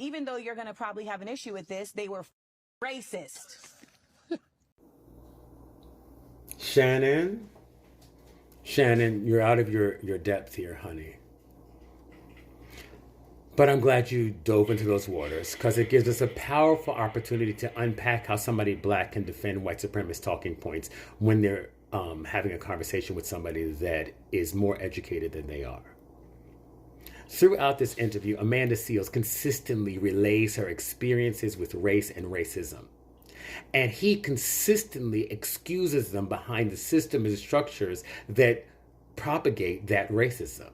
even though you're going to probably have an issue with this, they were racist. Shannon, you're out of your depth here, honey. But I'm glad you dove into those waters because it gives us a powerful opportunity to unpack how somebody black can defend white supremacist talking points when they're having a conversation with somebody that is more educated than they are. Throughout this interview, Amanda Seales consistently relays her experiences with race and racism. And he consistently excuses them behind the system and structures that propagate that racism.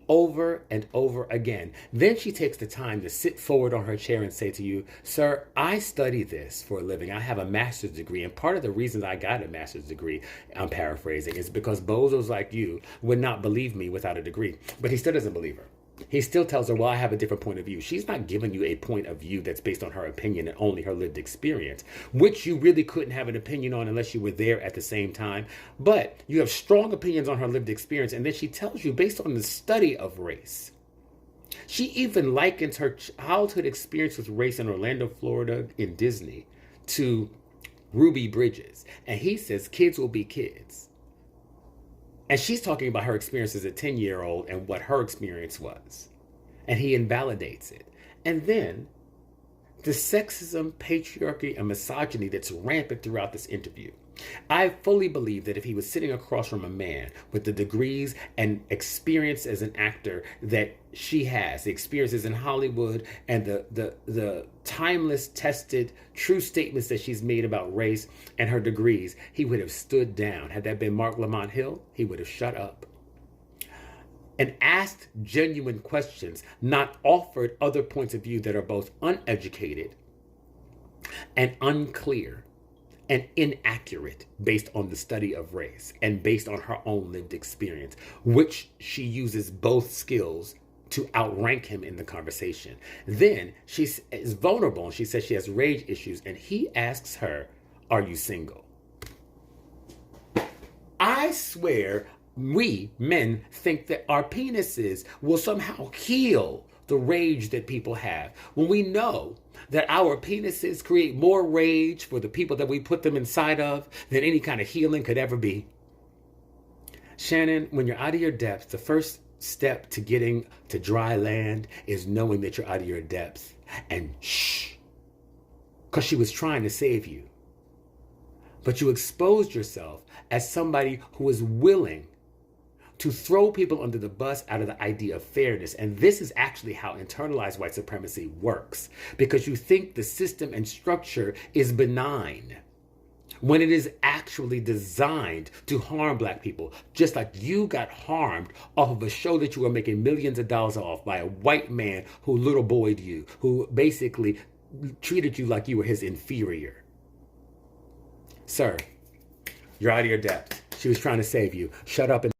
Over and over again. Then she takes the time to sit forward on her chair and say to you, sir, I study this for a living. I have a master's degree. And part of the reasons I got a master's degree, I'm paraphrasing, is because bozos like you would not believe me without a degree. But he still doesn't believe her. He still tells her, well, I have a different point of view. She's not giving you a point of view that's based on her opinion and only her lived experience, which you really couldn't have an opinion on unless you were there at the same time. But you have strong opinions on her lived experience. And then she tells you, based on the study of race, she even likens her childhood experience with race in Orlando, Florida, in Disney, to Ruby Bridges. And he says, kids will be kids. And she's talking about her experience as a 10-year-old and what her experience was. And he invalidates it. And then the sexism, patriarchy, and misogyny that's rampant throughout this interview. I fully believe that if he was sitting across from a man with the degrees and experience as an actor that she has, the experiences in Hollywood and the timeless, tested, true statements that she's made about race and her degrees, he would have stood down. Had that been Mark Lamont Hill, he would have shut up and asked genuine questions, not offered other points of view that are both uneducated and unclear and inaccurate based on the study of race and based on her own lived experience, which she uses both skills to outrank him in the conversation. Then she is vulnerable and she says she has rage issues, and he asks her, are you single? I swear we men think that our penises will somehow heal the rage that people have, when we know that our penises create more rage for the people that we put them inside of than any kind of healing could ever be. Shannon, when you're out of your depth, the first step to getting to dry land is knowing that you're out of your depth. And shh, because she was trying to save you. But you exposed yourself as somebody who is willing to throw people under the bus out of the idea of fairness. And this is actually how internalized white supremacy works, because you think the system and structure is benign when it is actually designed to harm black people. Just like you got harmed off of a show that you were making millions of dollars off by a white man who little boyed you, who basically treated you like you were his inferior. Sir, you're out of your depth. She was trying to save you. Shut up and